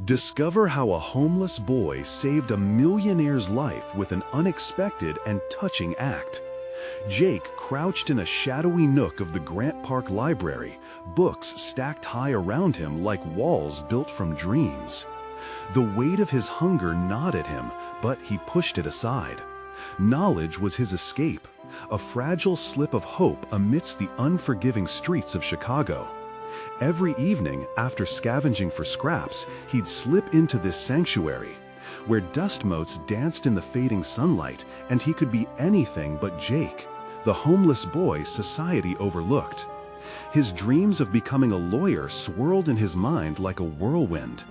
Discover how a homeless boy saved a millionaire's life with an unexpected and touching act. Jake crouched in a shadowy nook of the Grant Park Library, books stacked high around him like walls built from dreams. The weight of his hunger gnawed at him, but he pushed it aside. Knowledge was his escape, a fragile slip of hope amidst the unforgiving streets of Chicago. Every evening, after scavenging for scraps, he'd slip into this sanctuary, where dust motes danced in the fading sunlight, and he could be anything but Jake, the homeless boy society overlooked. His dreams of becoming a lawyer swirled in his mind like a whirlwind.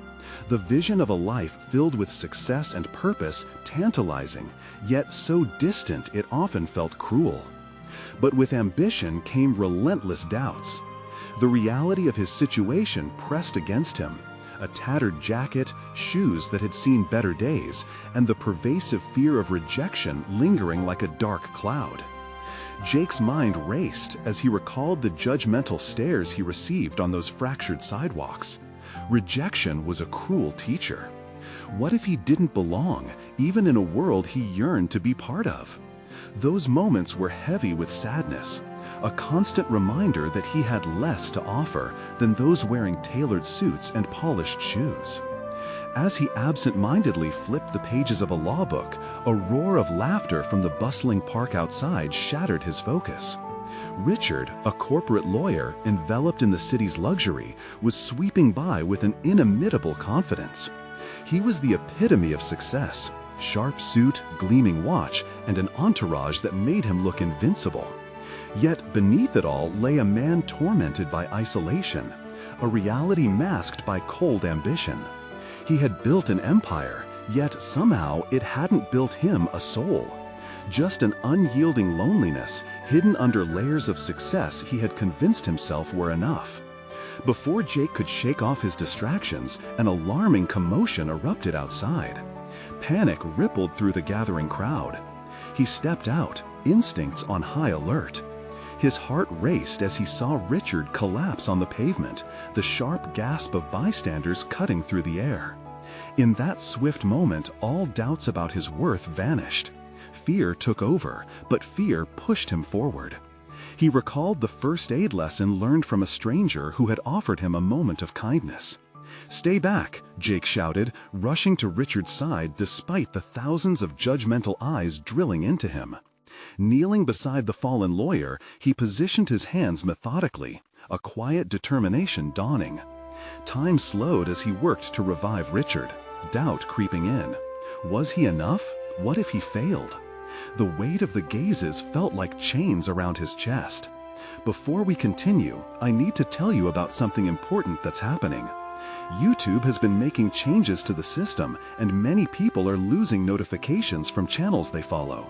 The vision of a life filled with success and purpose tantalizing, yet so distant it often felt cruel. But with ambition came relentless doubts. The reality of his situation pressed against him. A tattered jacket, shoes that had seen better days, and the pervasive fear of rejection lingering like a dark cloud. Jake's mind raced as he recalled the judgmental stares he received on those fractured sidewalks. Rejection was a cruel teacher. What if he didn't belong, even in a world he yearned to be part of? Those moments were heavy with sadness, a constant reminder that he had less to offer than those wearing tailored suits and polished shoes. As he absent-mindedly flipped the pages of a law book, a roar of laughter from the bustling park outside shattered his focus. Richard, a corporate lawyer enveloped in the city's luxury, was sweeping by with an inimitable confidence. He was the epitome of success: sharp suit, gleaming watch, and an entourage that made him look invincible. Yet beneath it all lay a man tormented by isolation, a reality masked by cold ambition. He had built an empire, yet somehow it hadn't built him a soul. Just an unyielding loneliness hidden under layers of success he had convinced himself were enough. Before Jake could shake off his distractions, an alarming commotion erupted outside. Panic rippled through the gathering crowd. He stepped out, instincts on high alert. His heart raced as he saw Richard collapse on the pavement, the sharp gasp of bystanders cutting through the air. In that swift moment, all doubts about his worth vanished. Fear took over, but fear pushed him forward. He recalled the first aid lesson learned from a stranger who had offered him a moment of kindness. "Stay back," Jake shouted, rushing to Richard's side despite the thousands of judgmental eyes drilling into him. Kneeling beside the fallen lawyer, he positioned his hands methodically, a quiet determination dawning. Time slowed as he worked to revive Richard, doubt creeping in. Was he enough? What if he failed? The weight of the gazes felt like chains around his chest. Before we continue, I need to tell you about something important that's happening. YouTube has been making changes to the system, and many people are losing notifications from channels they follow.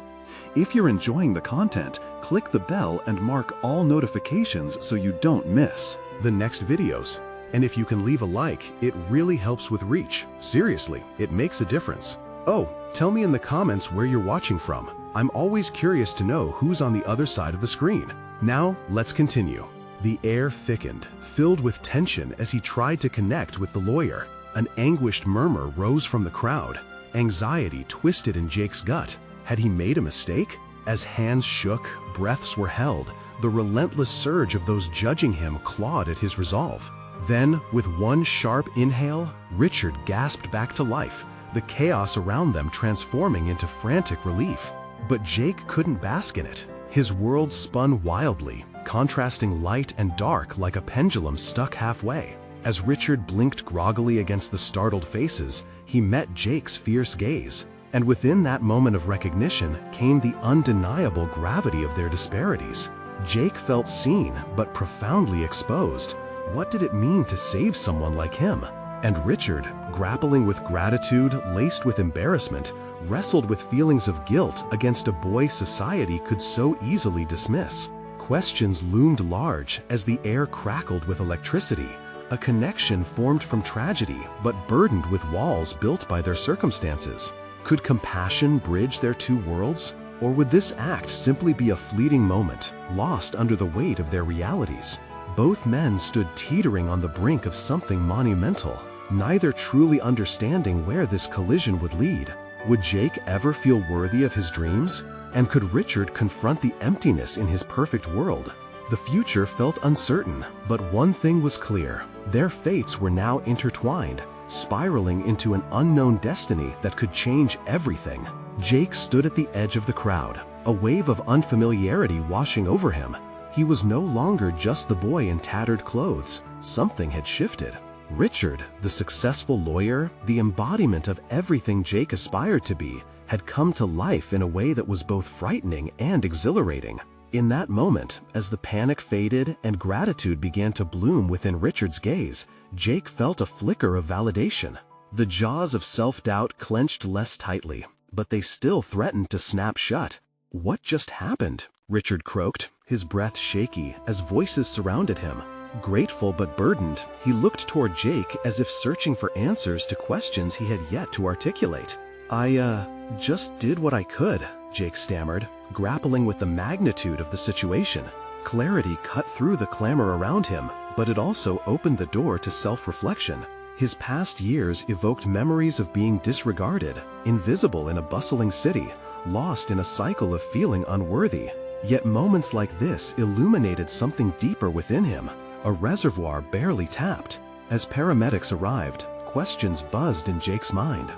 If you're enjoying the content, click the bell and mark all notifications so you don't miss the next videos. And if you can leave a like, it really helps with reach. Seriously, it makes a difference. Oh, tell me in the comments where you're watching from. I'm always curious to know who's on the other side of the screen. Now, let's continue. The air thickened, filled with tension as he tried to connect with the lawyer. An anguished murmur rose from the crowd. Anxiety twisted in Jake's gut. Had he made a mistake? As hands shook, breaths were held, the relentless surge of those judging him clawed at his resolve. Then, with one sharp inhale, Richard gasped back to life, the chaos around them transforming into frantic relief. But Jake couldn't bask in it. His world spun wildly, contrasting light and dark like a pendulum stuck halfway. As Richard blinked groggily against the startled faces, he met Jake's fierce gaze. And within that moment of recognition came the undeniable gravity of their disparities. Jake felt seen, but profoundly exposed. What did it mean to save someone like him? And Richard, grappling with gratitude laced with embarrassment, wrestled with feelings of guilt against a boy society could so easily dismiss. Questions loomed large as the air crackled with electricity. A connection formed from tragedy, but burdened with walls built by their circumstances. Could compassion bridge their two worlds? Or would this act simply be a fleeting moment, lost under the weight of their realities? Both men stood teetering on the brink of something monumental, neither truly understanding where this collision would lead. Would Jake ever feel worthy of his dreams? And could Richard confront the emptiness in his perfect world? The future felt uncertain, but one thing was clear. Their fates were now intertwined, spiraling into an unknown destiny that could change everything. Jake stood at the edge of the crowd, a wave of unfamiliarity washing over him. He was no longer just the boy in tattered clothes. Something had shifted. Richard, the successful lawyer, the embodiment of everything Jake aspired to be, had come to life in a way that was both frightening and exhilarating. In that moment, as the panic faded and gratitude began to bloom within Richard's gaze, Jake felt a flicker of validation. The jaws of self-doubt clenched less tightly, but they still threatened to snap shut. "What just happened?" Richard croaked, his breath shaky as voices surrounded him. Grateful but burdened, he looked toward Jake as if searching for answers to questions he had yet to articulate. I just did what I could," Jake stammered, grappling with the magnitude of the situation. Clarity cut through the clamor around him, but it also opened the door to self-reflection. His past years evoked memories of being disregarded, invisible in a bustling city, lost in a cycle of feeling unworthy. Yet moments like this illuminated something deeper within him, a reservoir barely tapped. As paramedics arrived, questions buzzed in Jake's mind.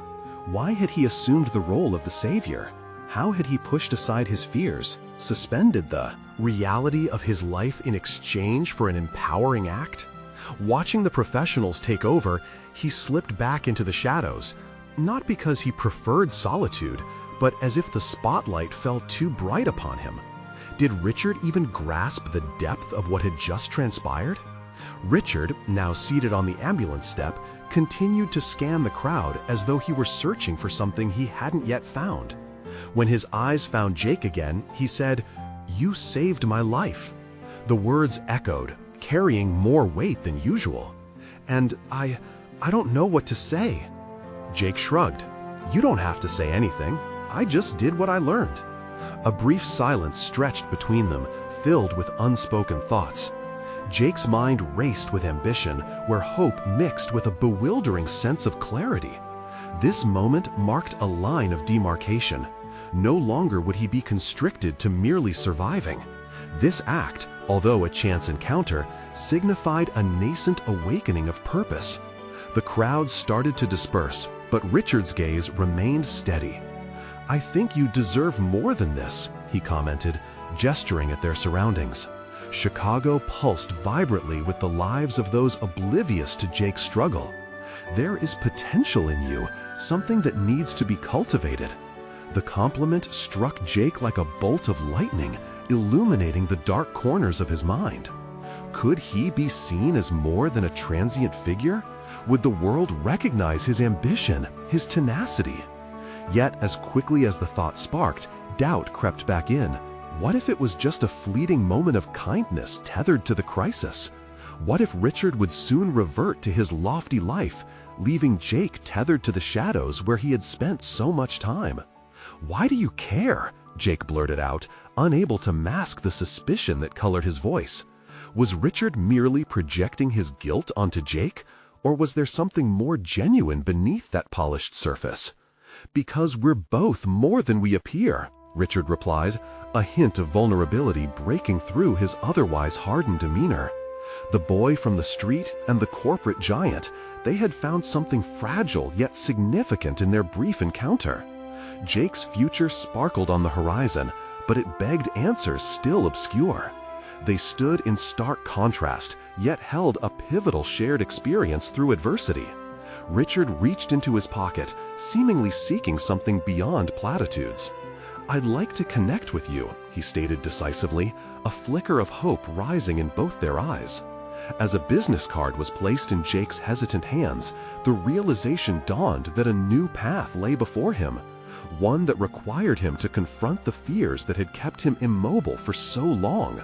Why had he assumed the role of the savior? How had he pushed aside his fears, suspended the reality of his life in exchange for an empowering act? Watching the professionals take over, he slipped back into the shadows, not because he preferred solitude, but as if the spotlight fell too bright upon him. Did Richard even grasp the depth of what had just transpired? Richard, now seated on the ambulance step, continued to scan the crowd as though he were searching for something he hadn't yet found. When his eyes found Jake again, he said, "You saved my life." The words echoed, carrying more weight than usual. "And I don't know what to say." Jake shrugged. "You don't have to say anything. I just did what I learned." A brief silence stretched between them, filled with unspoken thoughts. Jake's mind raced with ambition, where hope mixed with a bewildering sense of clarity. This moment marked a line of demarcation. No longer would he be constricted to merely surviving. This act, although a chance encounter, signified a nascent awakening of purpose. The crowd started to disperse, but Richard's gaze remained steady. "I think you deserve more than this," he commented, gesturing at their surroundings. Chicago pulsed vibrantly with the lives of those oblivious to Jake's struggle. "There is potential in you, something that needs to be cultivated." The compliment struck Jake like a bolt of lightning, illuminating the dark corners of his mind. Could he be seen as more than a transient figure? Would the world recognize his ambition, his tenacity? Yet, as quickly as the thought sparked, doubt crept back in. What if it was just a fleeting moment of kindness tethered to the crisis? What if Richard would soon revert to his lofty life, leaving Jake tethered to the shadows where he had spent so much time? "Why do you care?" Jake blurted out, unable to mask the suspicion that colored his voice. Was Richard merely projecting his guilt onto Jake, or was there something more genuine beneath that polished surface? "Because we're both more than we appear," Richard replied, a hint of vulnerability breaking through his otherwise hardened demeanor. The boy from the street and the corporate giant, they had found something fragile yet significant in their brief encounter. Jake's future sparkled on the horizon, but it begged answers still obscure. They stood in stark contrast, yet held a pivotal shared experience through adversity. Richard reached into his pocket, seemingly seeking something beyond platitudes. "I'd like to connect with you," he stated decisively, a flicker of hope rising in both their eyes. As a business card was placed in Jake's hesitant hands, the realization dawned that a new path lay before him, one that required him to confront the fears that had kept him immobile for so long.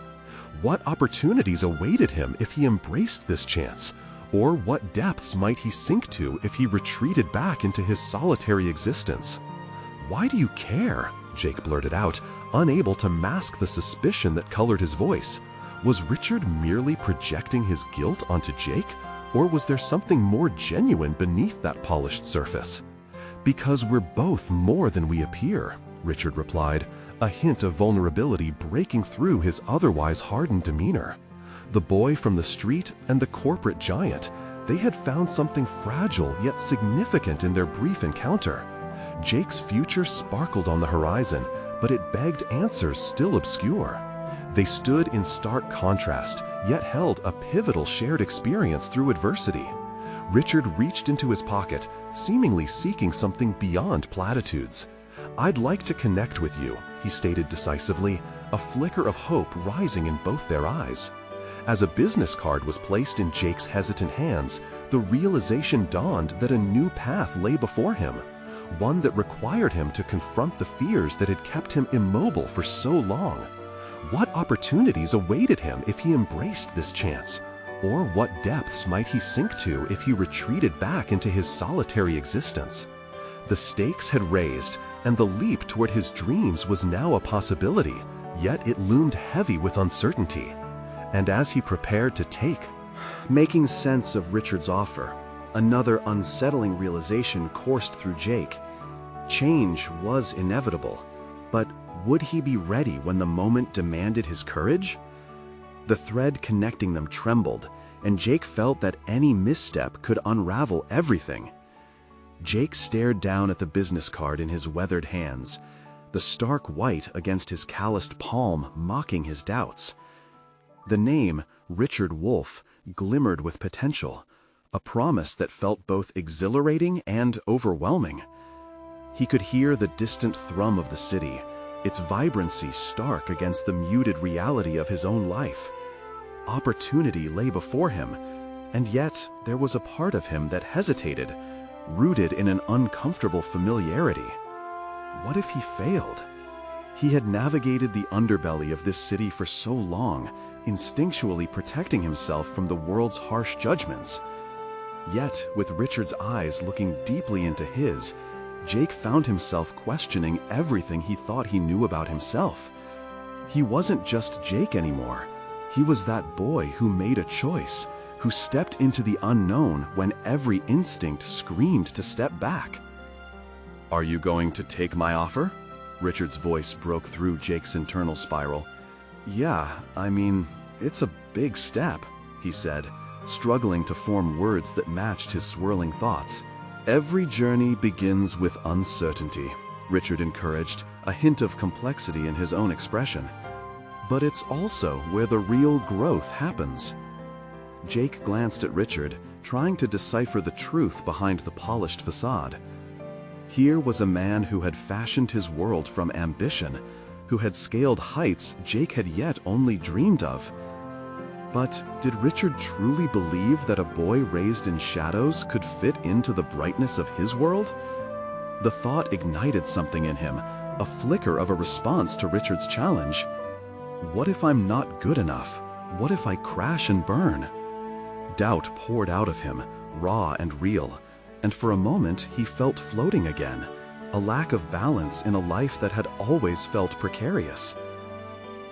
What opportunities awaited him if he embraced this chance? Or what depths might he sink to if he retreated back into his solitary existence? "Why do you care?" Jake blurted out, unable to mask the suspicion that colored his voice. Was Richard merely projecting his guilt onto Jake? Or was there something more genuine beneath that polished surface? "Because we're both more than we appear," Richard replied, a hint of vulnerability breaking through his otherwise hardened demeanor. The boy from the street and the corporate giant, they had found something fragile yet significant in their brief encounter. Jake's future sparkled on the horizon, but it begged answers still obscure. They stood in stark contrast, yet held a pivotal shared experience through adversity. Richard reached into his pocket, seemingly seeking something beyond platitudes. "I'd like to connect with you," he stated decisively, a flicker of hope rising in both their eyes. As a business card was placed in Jake's hesitant hands, the realization dawned that a new path lay before him, one that required him to confront the fears that had kept him immobile for so long. What opportunities awaited him if he embraced this chance? Or what depths might he sink to if he retreated back into his solitary existence? The stakes had raised, and the leap toward his dreams was now a possibility, yet it loomed heavy with uncertainty. And as he prepared to take, making sense of Richard's offer, another unsettling realization coursed through Jake. Change was inevitable, but would he be ready when the moment demanded his courage? The thread connecting them trembled, and Jake felt that any misstep could unravel everything. Jake stared down at the business card in his weathered hands, the stark white against his calloused palm mocking his doubts. The name, Richard Wolfe, glimmered with potential, a promise that felt both exhilarating and overwhelming. He could hear the distant thrum of the city, its vibrancy stark against the muted reality of his own life. Opportunity lay before him, and yet there was a part of him that hesitated, rooted in an uncomfortable familiarity. What if he failed? He had navigated the underbelly of this city for so long, instinctually protecting himself from the world's harsh judgments. Yet, with Richard's eyes looking deeply into his, Jake found himself questioning everything he thought he knew about himself. He wasn't just Jake anymore. He was that boy who made a choice, who stepped into the unknown when every instinct screamed to step back. "Are you going to take my offer?" Richard's voice broke through Jake's internal spiral. "Yeah, I mean, it's a big step," he said, struggling to form words that matched his swirling thoughts. "Every journey begins with uncertainty," Richard encouraged, a hint of complexity in his own expression. "But it's also where the real growth happens." Jake glanced at Richard, trying to decipher the truth behind the polished facade. Here was a man who had fashioned his world from ambition, who had scaled heights Jake had yet only dreamed of. But did Richard truly believe that a boy raised in shadows could fit into the brightness of his world? The thought ignited something in him, a flicker of a response to Richard's challenge. What if I'm not good enough? What if I crash and burn? Doubt poured out of him, raw and real, and for a moment he felt floating again, a lack of balance in a life that had always felt precarious.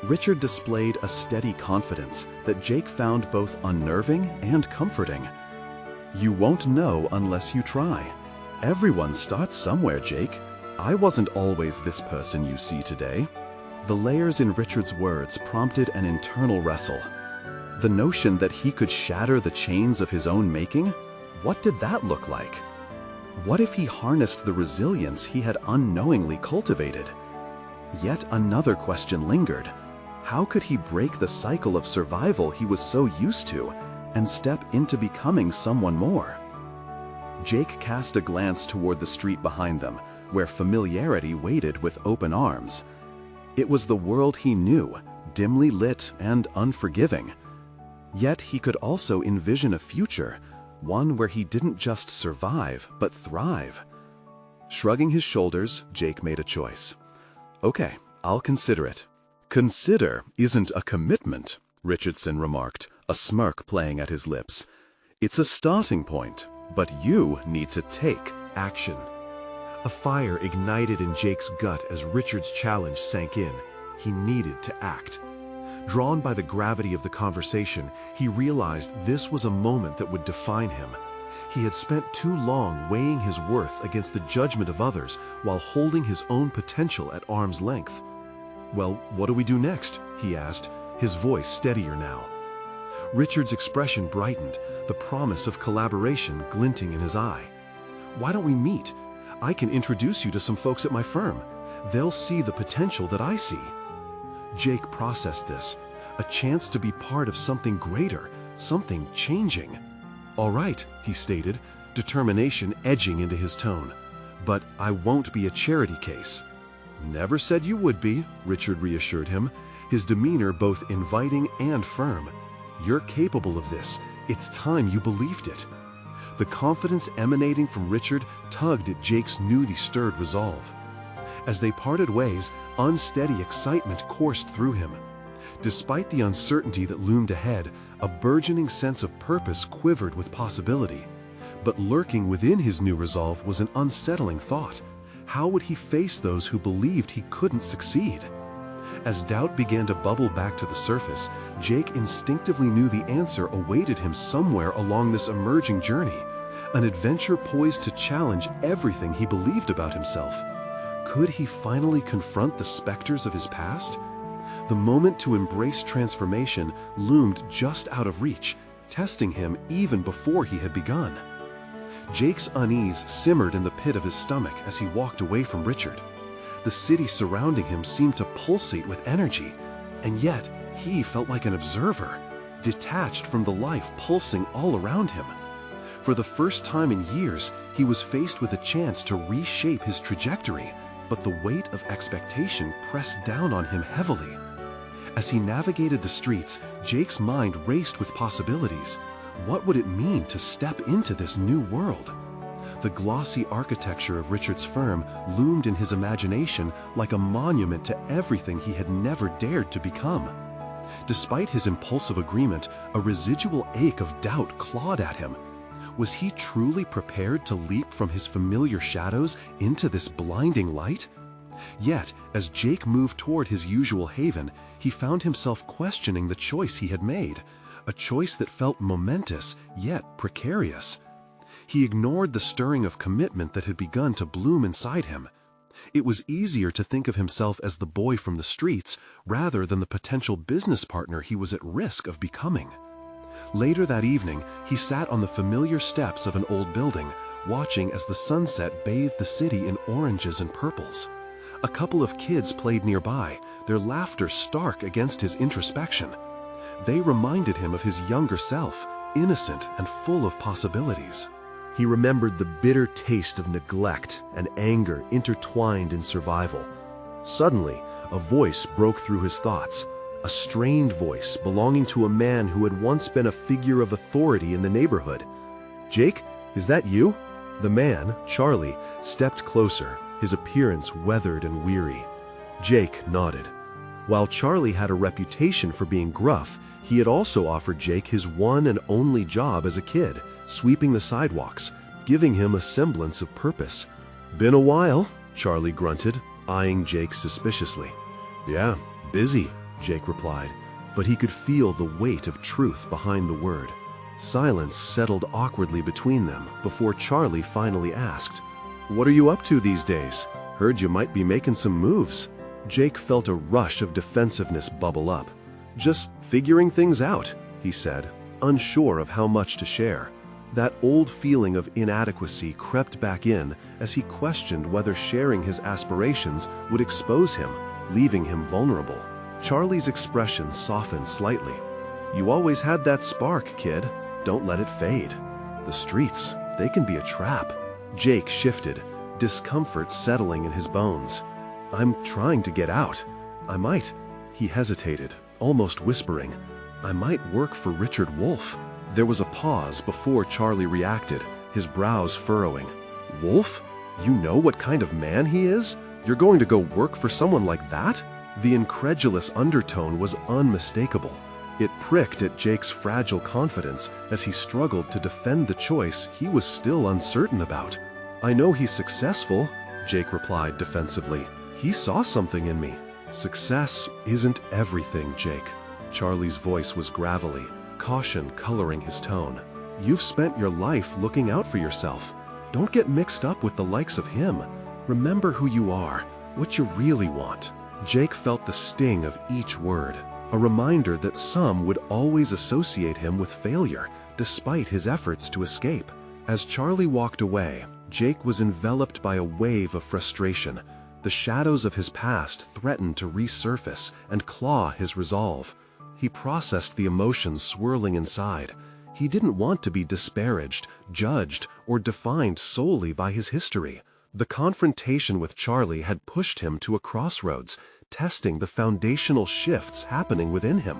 Richard displayed a steady confidence that Jake found both unnerving and comforting. "You won't know unless you try. Everyone starts somewhere, Jake. I wasn't always this person you see today." The layers in Richard's words prompted an internal wrestle. The notion that he could shatter the chains of his own making? What did that look like? What if he harnessed the resilience he had unknowingly cultivated? Yet another question lingered. How could he break the cycle of survival he was so used to and step into becoming someone more? Jake cast a glance toward the street behind them, where familiarity waited with open arms. It was the world he knew, dimly lit and unforgiving. Yet he could also envision a future, one where he didn't just survive, but thrive. Shrugging his shoulders, Jake made a choice. "Okay, I'll consider it." "Consider isn't a commitment," Richardson remarked, a smirk playing at his lips. "It's a starting point, but you need to take action." A fire ignited in Jake's gut as Richard's challenge sank in. He needed to act. Drawn by the gravity of the conversation, he realized this was a moment that would define him. He had spent too long weighing his worth against the judgment of others while holding his own potential at arm's length. "Well, what do we do next?" he asked, his voice steadier now. Richard's expression brightened, the promise of collaboration glinting in his eye. "Why don't we meet? I can introduce you to some folks at my firm. They'll see the potential that I see." Jake processed this, a chance to be part of something greater, something changing. "All right," he stated, determination edging into his tone. "But I won't be a charity case." "Never said you would be," Richard reassured him, his demeanor both inviting and firm. "You're capable of this. It's time you believed it." The confidence emanating from Richard tugged at Jake's newly stirred resolve. As they parted ways, unsteady excitement coursed through him. Despite the uncertainty that loomed ahead, a burgeoning sense of purpose quivered with possibility. But lurking within his new resolve was an unsettling thought. How would he face those who believed he couldn't succeed? As doubt began to bubble back to the surface, Jake instinctively knew the answer awaited him somewhere along this emerging journey, an adventure poised to challenge everything he believed about himself. Could he finally confront the specters of his past? The moment to embrace transformation loomed just out of reach, testing him even before he had begun. Jake's unease simmered in the pit of his stomach as he walked away from Richard. The city surrounding him seemed to pulsate with energy, and yet he felt like an observer, detached from the life pulsing all around him. For the first time in years, he was faced with a chance to reshape his trajectory, but the weight of expectation pressed down on him heavily. As he navigated the streets, Jake's mind raced with possibilities. What would it mean to step into this new world? The glossy architecture of Richard's firm loomed in his imagination like a monument to everything he had never dared to become. Despite his impulsive agreement, a residual ache of doubt clawed at him. Was he truly prepared to leap from his familiar shadows into this blinding light? Yet, as Jake moved toward his usual haven, he found himself questioning the choice he had made, a choice that felt momentous yet precarious. He ignored the stirring of commitment that had begun to bloom inside him. It was easier to think of himself as the boy from the streets rather than the potential business partner he was at risk of becoming. Later that evening, he sat on the familiar steps of an old building, watching as the sunset bathed the city in oranges and purples. A couple of kids played nearby, their laughter stark against his introspection. They reminded him of his younger self, innocent and full of possibilities. He remembered the bitter taste of neglect and anger intertwined in survival. Suddenly, a voice broke through his thoughts, a strained voice belonging to a man who had once been a figure of authority in the neighborhood. "Jake, is that you?" The man, Charlie, stepped closer, his appearance weathered and weary. Jake nodded. While Charlie had a reputation for being gruff, he had also offered Jake his one and only job as a kid, sweeping the sidewalks, giving him a semblance of purpose. "Been a while," Charlie grunted, eyeing Jake suspiciously. "Yeah, busy," Jake replied, but he could feel the weight of truth behind the word. Silence settled awkwardly between them before Charlie finally asked, "What are you up to these days? Heard you might be making some moves." Jake felt a rush of defensiveness bubble up. "Just figuring things out," he said, unsure of how much to share. That old feeling of inadequacy crept back in as he questioned whether sharing his aspirations would expose him, leaving him vulnerable. Charlie's expression softened slightly. "You always had that spark, kid. Don't let it fade. The streets, they can be a trap." Jake shifted, discomfort settling in his bones. "I'm trying to get out. I might," he hesitated, almost whispering, "I might work for Richard Wolf." There was a pause before Charlie reacted, his brows furrowing. "Wolf? You know what kind of man he is? You're going to go work for someone like that?" The incredulous undertone was unmistakable. It pricked at Jake's fragile confidence as he struggled to defend the choice he was still uncertain about. "I know he's successful," Jake replied defensively. "He saw something in me." "Success isn't everything, Jake," Charlie's voice was gravelly, caution coloring his tone. "You've spent your life looking out for yourself. Don't get mixed up with the likes of him. Remember who you are, what you really want." Jake felt the sting of each word, a reminder that some would always associate him with failure, despite his efforts to escape. As Charlie walked away, Jake was enveloped by a wave of frustration. The shadows of his past threatened to resurface and claw his resolve. He processed the emotions swirling inside. He didn't want to be disparaged, judged, or defined solely by his history. The confrontation with Charlie had pushed him to a crossroads, testing the foundational shifts happening within him.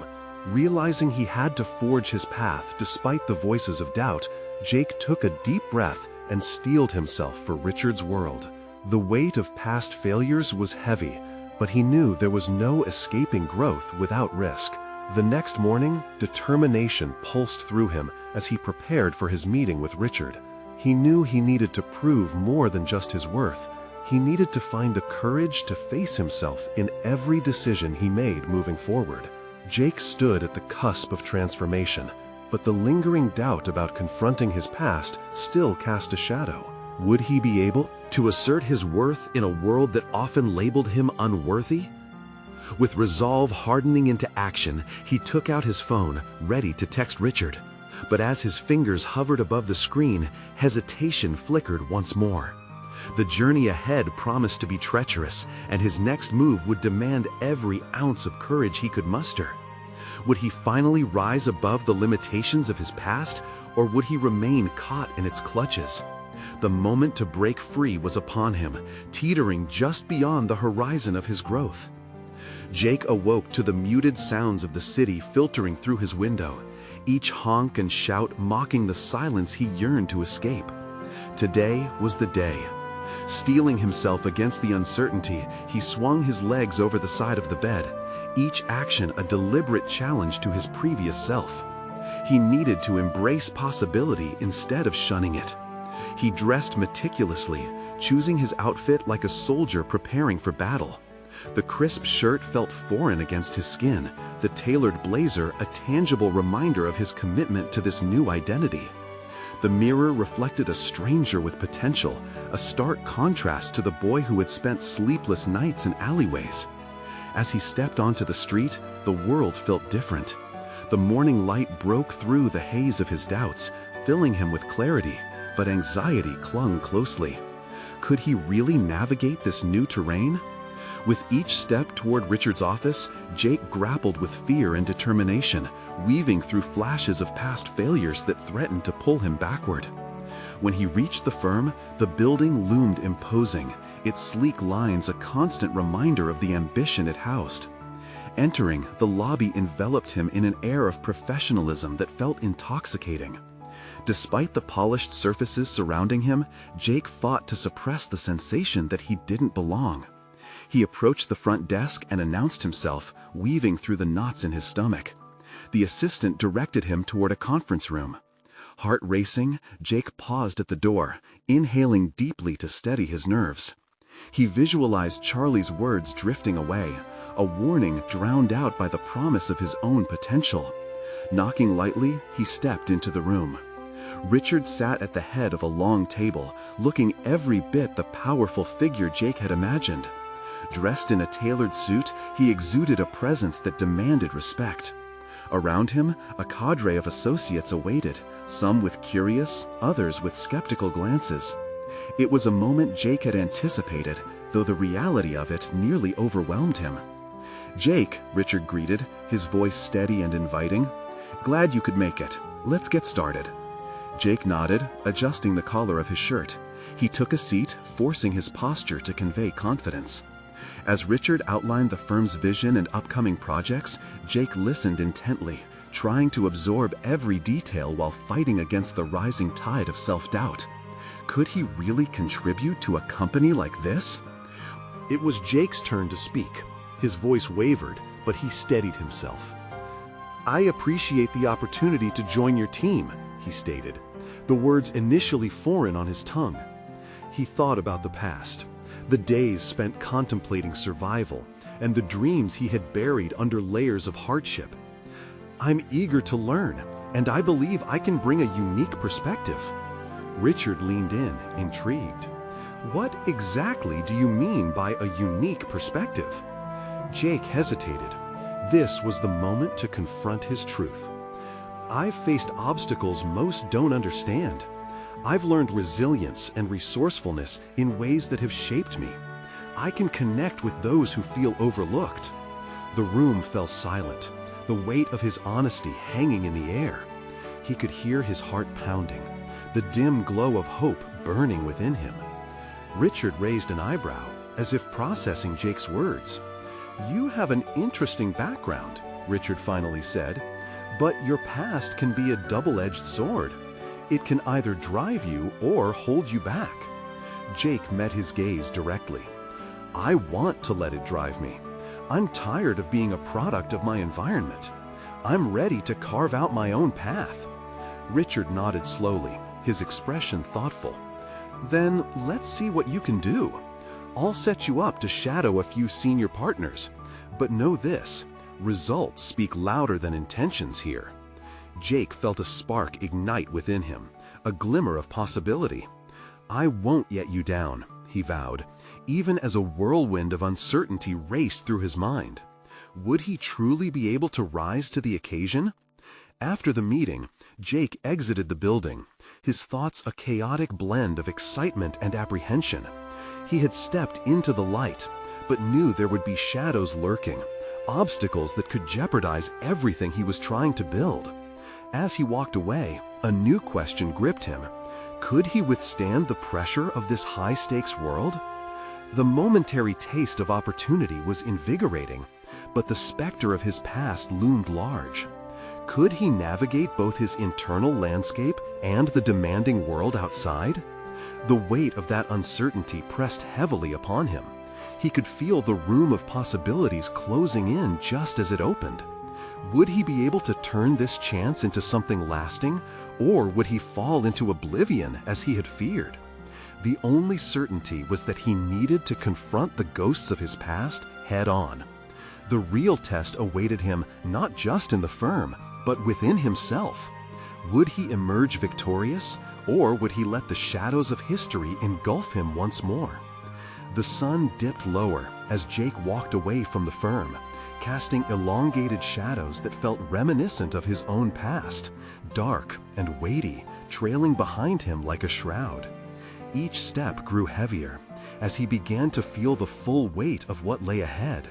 Realizing he had to forge his path despite the voices of doubt, Jake took a deep breath and steeled himself for Richard's world. The weight of past failures was heavy, but he knew there was no escaping growth without risk. The next morning, determination pulsed through him as he prepared for his meeting with Richard. He knew he needed to prove more than just his worth. He needed to find the courage to face himself in every decision he made moving forward. Jake stood at the cusp of transformation, but the lingering doubt about confronting his past still cast a shadow. Would he be able to assert his worth in a world that often labeled him unworthy? With resolve hardening into action, he took out his phone, ready to text Richard. But as his fingers hovered above the screen, hesitation flickered once more. The journey ahead promised to be treacherous, and his next move would demand every ounce of courage he could muster. Would he finally rise above the limitations of his past, or would he remain caught in its clutches? The moment to break free was upon him, teetering just beyond the horizon of his growth. Jake awoke to the muted sounds of the city filtering through his window, each honk and shout mocking the silence he yearned to escape. Today was the day. Steeling himself against the uncertainty, he swung his legs over the side of the bed, each action a deliberate challenge to his previous self. He needed to embrace possibility instead of shunning it. He dressed meticulously, choosing his outfit like a soldier preparing for battle. The crisp shirt felt foreign against his skin, the tailored blazer a tangible reminder of his commitment to this new identity. The mirror reflected a stranger with potential, a stark contrast to the boy who had spent sleepless nights in alleyways. As he stepped onto the street, the world felt different. The morning light broke through the haze of his doubts, filling him with clarity, but anxiety clung closely. Could he really navigate this new terrain? With each step toward Richard's office, Jake grappled with fear and determination, weaving through flashes of past failures that threatened to pull him backward. When he reached the firm, the building loomed imposing, its sleek lines a constant reminder of the ambition it housed. Entering, the lobby enveloped him in an air of professionalism that felt intoxicating. Despite the polished surfaces surrounding him, Jake fought to suppress the sensation that he didn't belong. He approached the front desk and announced himself, weaving through the knots in his stomach. The assistant directed him toward a conference room. Heart racing, Jake paused at the door, inhaling deeply to steady his nerves. He visualized Charlie's words drifting away, a warning drowned out by the promise of his own potential. Knocking lightly, he stepped into the room. Richard sat at the head of a long table, looking every bit the powerful figure Jake had imagined. Dressed in a tailored suit, he exuded a presence that demanded respect. Around him, a cadre of associates awaited, some with curious, others with skeptical glances. It was a moment Jake had anticipated, though the reality of it nearly overwhelmed him. "Jake," Richard greeted, his voice steady and inviting. "Glad you could make it. Let's get started." Jake nodded, adjusting the collar of his shirt. He took a seat, forcing his posture to convey confidence. As Richard outlined the firm's vision and upcoming projects, Jake listened intently, trying to absorb every detail while fighting against the rising tide of self-doubt. Could he really contribute to a company like this? It was Jake's turn to speak. His voice wavered, but he steadied himself. "I appreciate the opportunity to join your team," he stated, the words initially foreign on his tongue. He thought about the past, the days spent contemplating survival, and the dreams he had buried under layers of hardship. I'm eager to learn, and I believe I can bring a unique perspective." Richard leaned in, intrigued. "What exactly do you mean by a unique perspective?" Jake hesitated. This was the moment to confront his truth. "I've faced obstacles most don't understand. I've learned resilience and resourcefulness in ways that have shaped me. I can connect with those who feel overlooked." The room fell silent, the weight of his honesty hanging in the air. He could hear his heart pounding, the dim glow of hope burning within him. Richard raised an eyebrow, as if processing Jake's words. "You have an interesting background," Richard finally said, "but your past can be a double-edged sword. It can either drive you or hold you back." Jake met his gaze directly. "I want to let it drive me. I'm tired of being a product of my environment. I'm ready to carve out my own path." Richard nodded slowly, his expression thoughtful. "Then let's see what you can do. I'll set you up to shadow a few senior partners. But know this, results speak louder than intentions here." Jake felt a spark ignite within him, a glimmer of possibility. "I won't let you down," he vowed, even as a whirlwind of uncertainty raced through his mind. Would he truly be able to rise to the occasion? After the meeting, Jake exited the building, his thoughts a chaotic blend of excitement and apprehension. He had stepped into the light, but knew there would be shadows lurking, obstacles that could jeopardize everything he was trying to build. As he walked away, a new question gripped him. Could he withstand the pressure of this high-stakes world? The momentary taste of opportunity was invigorating, but the specter of his past loomed large. Could he navigate both his internal landscape and the demanding world outside? The weight of that uncertainty pressed heavily upon him. He could feel the room of possibilities closing in just as it opened. Would he be able to turn this chance into something lasting, or would he fall into oblivion as he had feared? The only certainty was that he needed to confront the ghosts of his past head-on. The real test awaited him not just in the firm, but within himself. Would he emerge victorious, or would he let the shadows of history engulf him once more? The sun dipped lower as Jake walked away from the firm, casting elongated shadows that felt reminiscent of his own past, dark and weighty, trailing behind him like a shroud. Each step grew heavier as he began to feel the full weight of what lay ahead.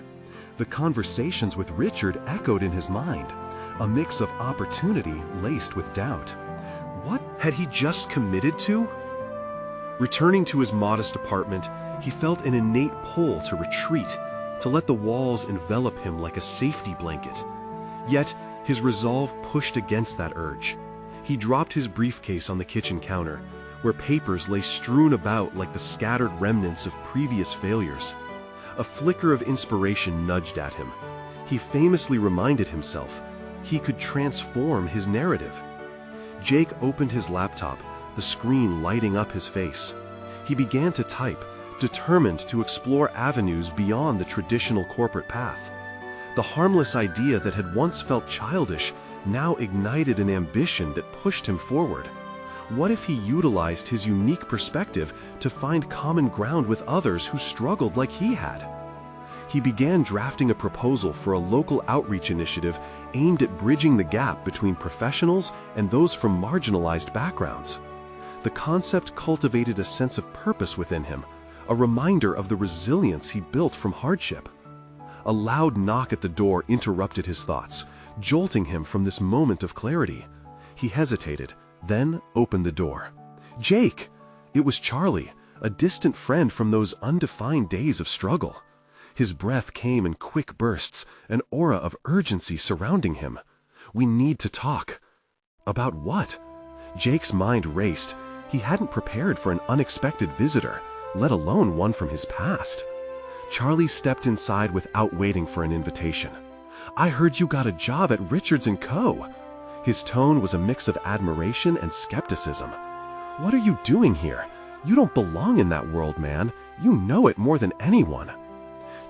The conversations with Richard echoed in his mind, a mix of opportunity laced with doubt. What had he just committed to? Returning to his modest apartment, he felt an innate pull to retreat, to let the walls envelop him like a safety blanket. Yet, his resolve pushed against that urge. He dropped his briefcase on the kitchen counter, where papers lay strewn about like the scattered remnants of previous failures. A flicker of inspiration nudged at him. He famously reminded himself he could transform his narrative. Jake opened his laptop, the screen lighting up his face. He began to type, determined to explore avenues beyond the traditional corporate path. The harmless idea that had once felt childish now ignited an ambition that pushed him forward. What if he utilized his unique perspective to find common ground with others who struggled like he had? He began drafting a proposal for a local outreach initiative aimed at bridging the gap between professionals and those from marginalized backgrounds. The concept cultivated a sense of purpose within him, a reminder of the resilience he built from hardship. A loud knock at the door interrupted his thoughts, jolting him from this moment of clarity. He hesitated, then opened the door. Jake! It was Charlie, a distant friend from those undefined days of struggle. His breath came in quick bursts, an aura of urgency surrounding him. We need to talk. About what? Jake's mind raced. He hadn't prepared for an unexpected visitor, let alone one from his past. Charlie stepped inside without waiting for an invitation. I heard you got a job at Richards & Co. His tone was a mix of admiration and skepticism. What are you doing here? You don't belong in that world, man. You know it more than anyone.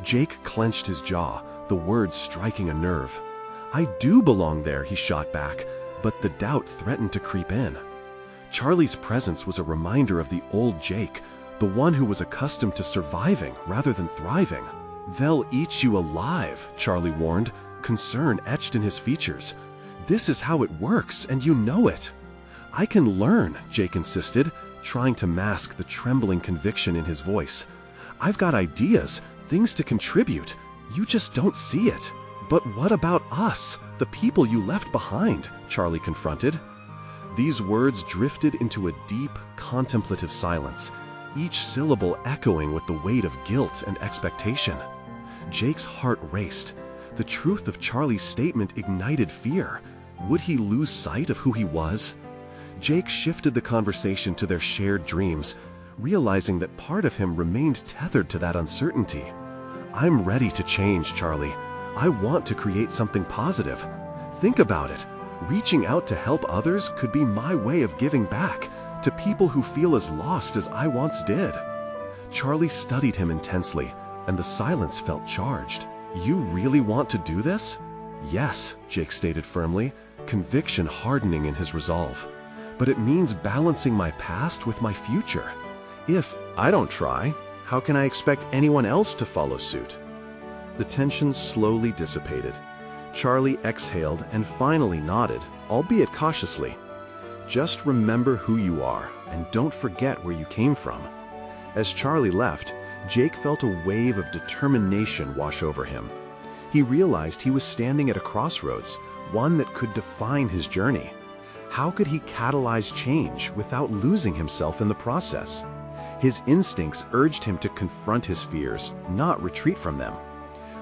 Jake clenched his jaw, the words striking a nerve. "I do belong there," he shot back, but the doubt threatened to creep in. Charlie's presence was a reminder of the old Jake, the one who was accustomed to surviving rather than thriving. "They'll eat you alive," Charlie warned, concern etched in his features. "This is how it works, and you know it." "I can learn," Jake insisted, trying to mask the trembling conviction in his voice. "I've got ideas, things to contribute. You just don't see it." "But what about us, the people you left behind?" Charlie confronted. These words drifted into a deep, contemplative silence, each syllable echoing with the weight of guilt and expectation. Jake's heart raced. The truth of Charlie's statement ignited fear. Would he lose sight of who he was? Jake shifted the conversation to their shared dreams, realizing that part of him remained tethered to that uncertainty. "I'm ready to change, Charlie. I want to create something positive. Think about it. Reaching out to help others could be my way of giving back to people who feel as lost as I once did." Charlie studied him intensely, and the silence felt charged. "You really want to do this?" "Yes," Jake stated firmly, conviction hardening in his resolve. "But it means balancing my past with my future. If I don't try, how can I expect anyone else to follow suit?" The tension slowly dissipated. Charlie exhaled and finally nodded, albeit cautiously. "Just remember who you are, and don't forget where you came from." As Charlie left, Jake felt a wave of determination wash over him. He realized he was standing at a crossroads, one that could define his journey. How could he catalyze change without losing himself in the process? His instincts urged him to confront his fears, not retreat from them.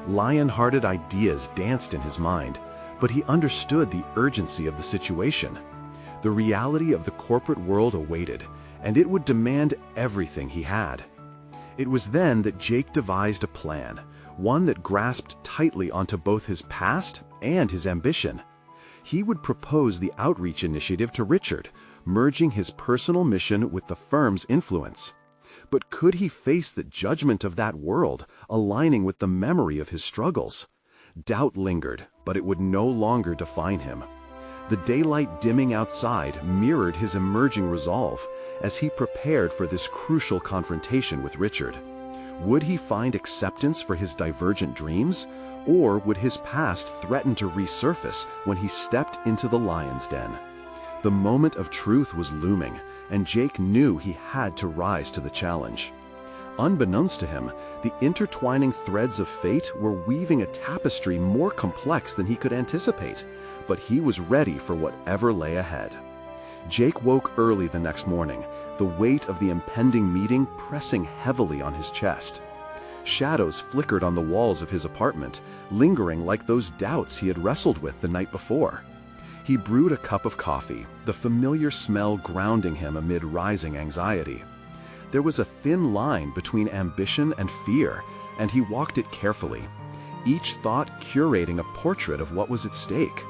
Lion-hearted ideas danced in his mind, but he understood the urgency of the situation. The reality of the corporate world awaited, and it would demand everything he had. It was then that Jake devised a plan, one that grasped tightly onto both his past and his ambition. He would propose the outreach initiative to Richard, merging his personal mission with the firm's influence. But could he face the judgment of that world, aligning with the memory of his struggles? Doubt lingered, but it would no longer define him. The daylight dimming outside mirrored his emerging resolve as he prepared for this crucial confrontation with Richard. Would he find acceptance for his divergent dreams, or would his past threaten to resurface when he stepped into the lion's den? The moment of truth was looming, and Jake knew he had to rise to the challenge. Unbeknownst to him, the intertwining threads of fate were weaving a tapestry more complex than he could anticipate, but he was ready for whatever lay ahead. Jake woke early the next morning, the weight of the impending meeting pressing heavily on his chest. Shadows flickered on the walls of his apartment, lingering like those doubts he had wrestled with the night before. He brewed a cup of coffee, the familiar smell grounding him amid rising anxiety. There was a thin line between ambition and fear, and he walked it carefully, each thought curating a portrait of what was at stake.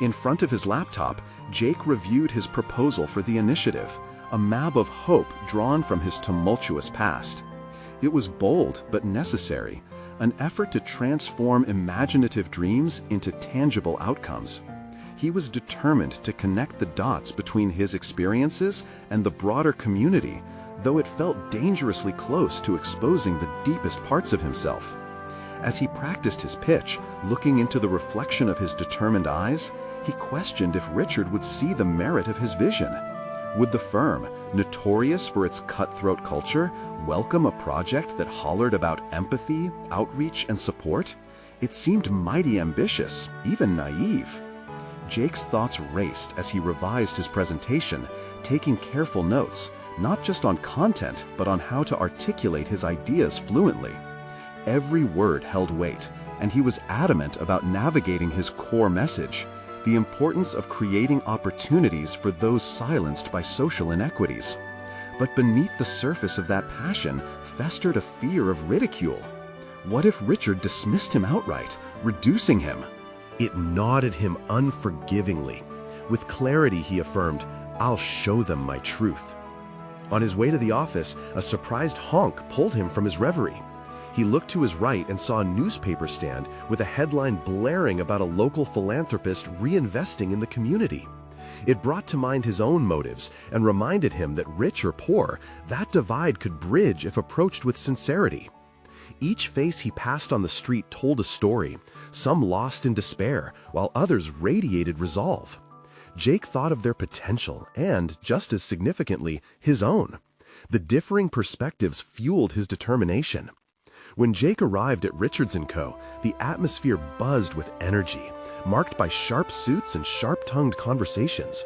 In front of his laptop, Jake reviewed his proposal for the initiative, a map of hope drawn from his tumultuous past. It was bold but necessary, an effort to transform imaginative dreams into tangible outcomes. He was determined to connect the dots between his experiences and the broader community, though it felt dangerously close to exposing the deepest parts of himself. As he practiced his pitch, looking into the reflection of his determined eyes, he questioned if Richard would see the merit of his vision. Would the firm, notorious for its cutthroat culture, welcome a project that hollered about empathy, outreach, and support? It seemed mighty ambitious, even naive. Jake's thoughts raced as he revised his presentation, taking careful notes, not just on content, but on how to articulate his ideas fluently. Every word held weight, and he was adamant about navigating his core message, the importance of creating opportunities for those silenced by social inequities. But beneath the surface of that passion festered a fear of ridicule. What if Richard dismissed him outright, reducing him? It gnawed him unforgivingly. With clarity, he affirmed, "I'll show them my truth." On his way to the office, a surprised honk pulled him from his reverie. He looked to his right and saw a newspaper stand with a headline blaring about a local philanthropist reinvesting in the community. It brought to mind his own motives and reminded him that rich or poor, that divide could bridge if approached with sincerity. Each face he passed on the street told a story, some lost in despair, while others radiated resolve. Jake thought of their potential and, just as significantly, his own. The differing perspectives fueled his determination. When Jake arrived at Richards & Co., the atmosphere buzzed with energy, marked by sharp suits and sharp-tongued conversations.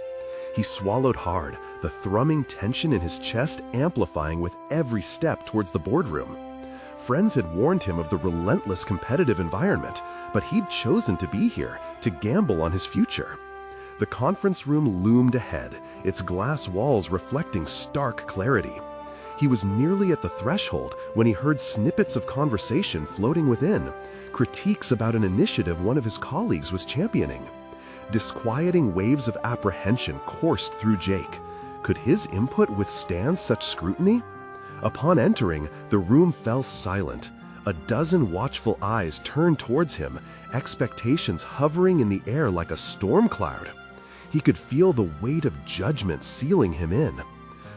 He swallowed hard, the thrumming tension in his chest amplifying with every step towards the boardroom. Friends had warned him of the relentless competitive environment, but he'd chosen to be here, to gamble on his future. The conference room loomed ahead, its glass walls reflecting stark clarity. He was nearly at the threshold when he heard snippets of conversation floating within, critiques about an initiative one of his colleagues was championing. Disquieting waves of apprehension coursed through Jake. Could his input withstand such scrutiny? Upon entering, the room fell silent. A dozen watchful eyes turned towards him, expectations hovering in the air like a storm cloud. He could feel the weight of judgment sealing him in.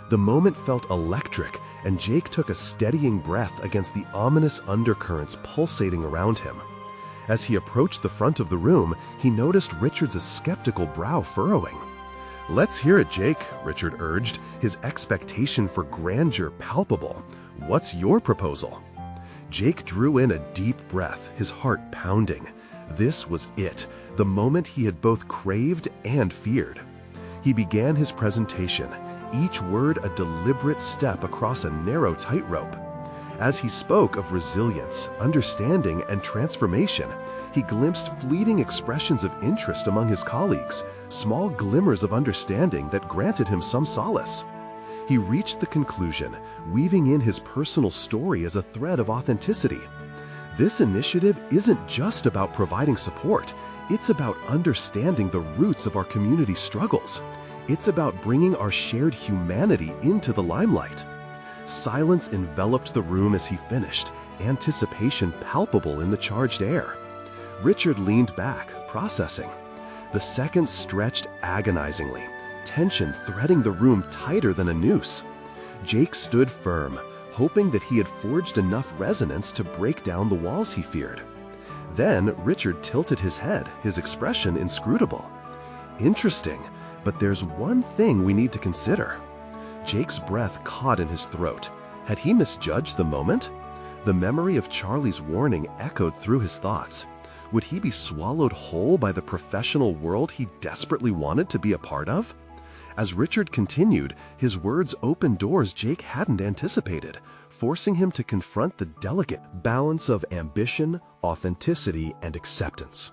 The moment felt electric, and Jake took a steadying breath against the ominous undercurrents pulsating around him. As he approached the front of the room, he noticed Richard's skeptical brow furrowing. "Let's hear it, Jake," Richard urged, his expectation for grandeur palpable. "What's your proposal?" Jake drew in a deep breath, his heart pounding. This was it, the moment he had both craved and feared. He began his presentation, each word a deliberate step across a narrow tightrope. As he spoke of resilience, understanding, and transformation, he glimpsed fleeting expressions of interest among his colleagues, small glimmers of understanding that granted him some solace. He reached the conclusion, weaving in his personal story as a thread of authenticity. This initiative isn't just about providing support, it's about understanding the roots of our community struggles. It's about bringing our shared humanity into the limelight. Silence enveloped the room as he finished, anticipation palpable in the charged air. Richard leaned back, processing. The seconds stretched agonizingly, tension threading the room tighter than a noose. Jake stood firm, hoping that he had forged enough resonance to break down the walls he feared. Then Richard tilted his head, his expression inscrutable. "Interesting, but there's one thing we need to consider." Jake's breath caught in his throat. Had he misjudged the moment? The memory of Charlie's warning echoed through his thoughts. Would he be swallowed whole by the professional world he desperately wanted to be a part of? As Richard continued, his words opened doors Jake hadn't anticipated, forcing him to confront the delicate balance of ambition, authenticity, and acceptance.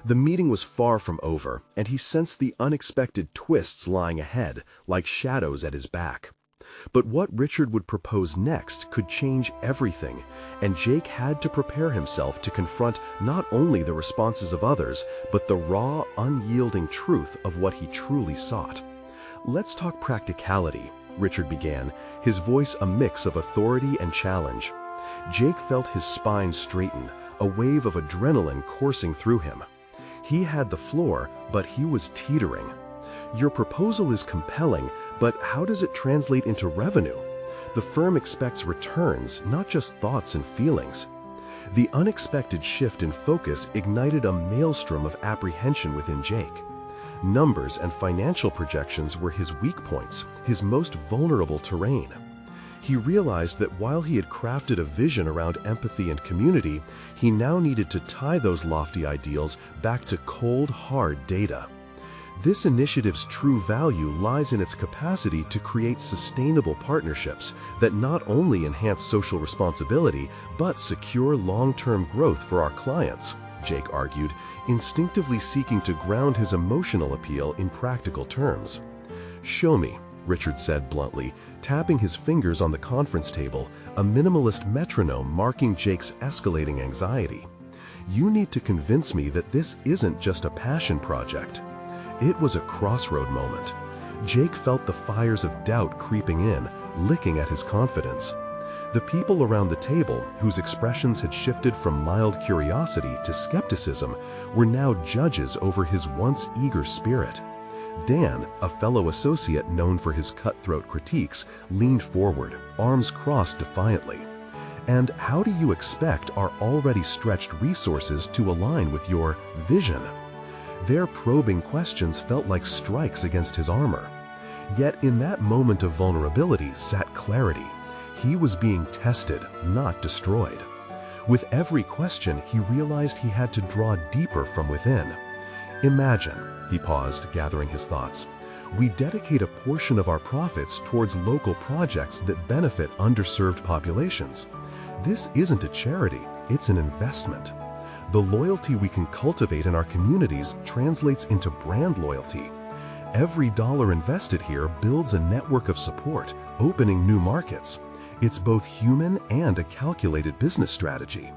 The meeting was far from over, and he sensed the unexpected twists lying ahead, like shadows at his back. But what Richard would propose next could change everything, and Jake had to prepare himself to confront not only the responses of others, but the raw, unyielding truth of what he truly sought. "Let's talk practicality," Richard began, his voice a mix of authority and challenge. Jake felt his spine straighten, a wave of adrenaline coursing through him. He had the floor, but he was teetering. "Your proposal is compelling, but how does it translate into revenue? The firm expects returns, not just thoughts and feelings." The unexpected shift in focus ignited a maelstrom of apprehension within Jake. Numbers and financial projections were his weak points, his most vulnerable terrain. He realized that while he had crafted a vision around empathy and community, he now needed to tie those lofty ideals back to cold, hard data. This initiative's true value lies in its capacity to create sustainable partnerships that not only enhance social responsibility, but secure long-term growth for our clients, Jake argued, instinctively seeking to ground his emotional appeal in practical terms. "Show me," Richard said bluntly, tapping his fingers on the conference table, a minimalist metronome marking Jake's escalating anxiety. "You need to convince me that this isn't just a passion project." It was a crossroad moment. Jake felt the fires of doubt creeping in, licking at his confidence. The people around the table, whose expressions had shifted from mild curiosity to skepticism, were now judges over his once eager spirit. Dan, a fellow associate known for his cutthroat critiques, leaned forward, arms crossed defiantly. "And how do you expect our already stretched resources to align with your vision?" Their probing questions felt like strikes against his armor. Yet in that moment of vulnerability sat clarity. He was being tested, not destroyed. With every question, he realized he had to draw deeper from within. "Imagine," he paused, gathering his thoughts, "we dedicate a portion of our profits towards local projects that benefit underserved populations. This isn't a charity, it's an investment. The loyalty we can cultivate in our communities translates into brand loyalty. Every dollar invested here builds a network of support, opening new markets. It's both human and a calculated business strategy."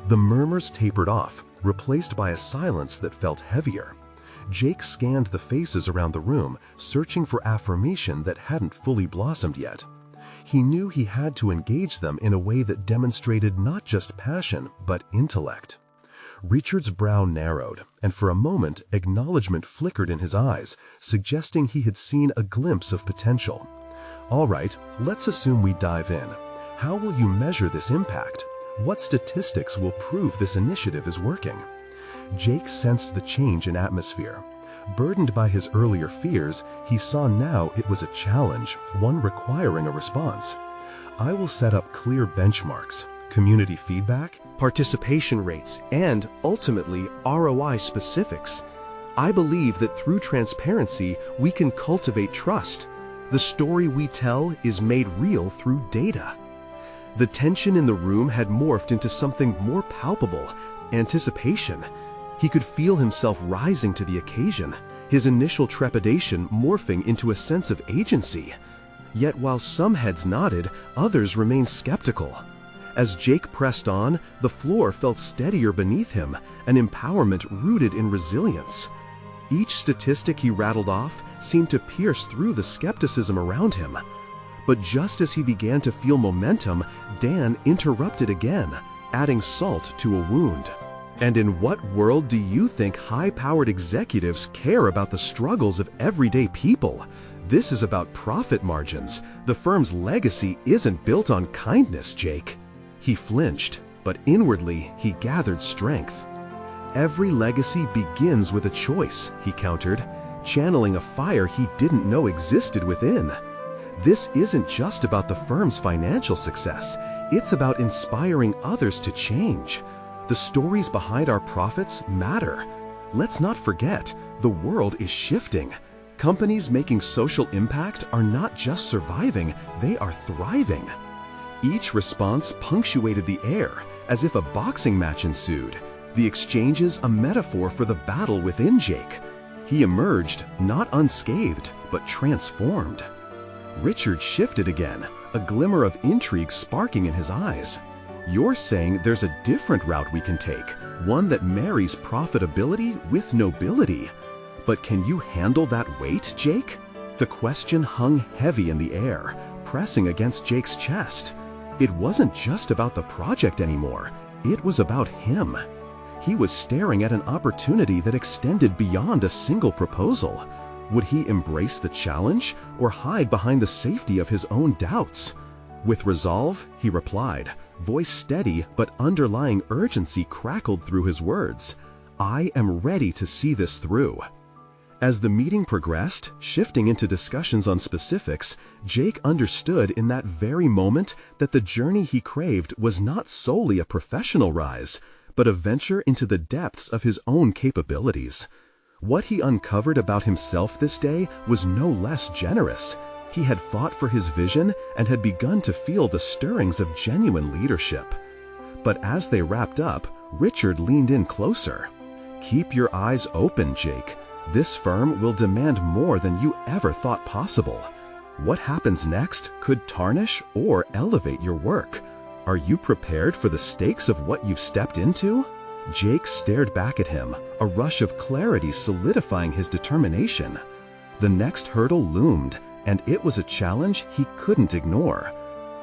The murmurs tapered off, replaced by a silence that felt heavier. Jake scanned the faces around the room, searching for affirmation that hadn't fully blossomed yet. He knew he had to engage them in a way that demonstrated not just passion, but intellect. Richard's brow narrowed, and for a moment, acknowledgement flickered in his eyes, suggesting he had seen a glimpse of potential. "All right, let's assume we dive in. How will you measure this impact? What statistics will prove this initiative is working?" Jake sensed the change in atmosphere. Burdened by his earlier fears, he saw now it was a challenge, one requiring a response. "I will set up clear benchmarks, community feedback, participation rates, and ultimately ROI specifics. I believe that through transparency, we can cultivate trust. The story we tell is made real through data." The tension in the room had morphed into something more palpable: anticipation. He could feel himself rising to the occasion, his initial trepidation morphing into a sense of agency. Yet while some heads nodded, others remained skeptical. As Jake pressed on, the floor felt steadier beneath him, an empowerment rooted in resilience. Each statistic he rattled off seemed to pierce through the skepticism around him. But just as he began to feel momentum, Dan interrupted again, adding salt to a wound. "And in what world do you think high-powered executives care about the struggles of everyday people? This is about profit margins. The firm's legacy isn't built on kindness, Jake." He flinched, but inwardly he gathered strength. "Every legacy begins with a choice," he countered, channeling a fire he didn't know existed within. "This isn't just about the firm's financial success. It's about inspiring others to change. The stories behind our profits matter. Let's not forget, the world is shifting. Companies making social impact are not just surviving, they are thriving." Each response punctuated the air, as if a boxing match ensued, the exchanges a metaphor for the battle within Jake. He emerged, not unscathed, but transformed. Richard shifted again, a glimmer of intrigue sparking in his eyes. "You're saying there's a different route we can take, one that marries profitability with nobility. But can you handle that weight, Jake?" The question hung heavy in the air, pressing against Jake's chest. It wasn't just about the project anymore, it was about him. He was staring at an opportunity that extended beyond a single proposal. Would he embrace the challenge or hide behind the safety of his own doubts? With resolve, he replied, voice steady but underlying urgency crackled through his words. "I am ready to see this through." As the meeting progressed, shifting into discussions on specifics, Jake understood in that very moment that the journey he craved was not solely a professional rise, but a venture into the depths of his own capabilities. What he uncovered about himself this day was no less generous. He had fought for his vision and had begun to feel the stirrings of genuine leadership. But as they wrapped up, Richard leaned in closer. "Keep your eyes open, Jake. This firm will demand more than you ever thought possible. What happens next could tarnish or elevate your work. Are you prepared for the stakes of what you've stepped into?" Jake stared back at him, a rush of clarity solidifying his determination. The next hurdle loomed, and it was a challenge he couldn't ignore.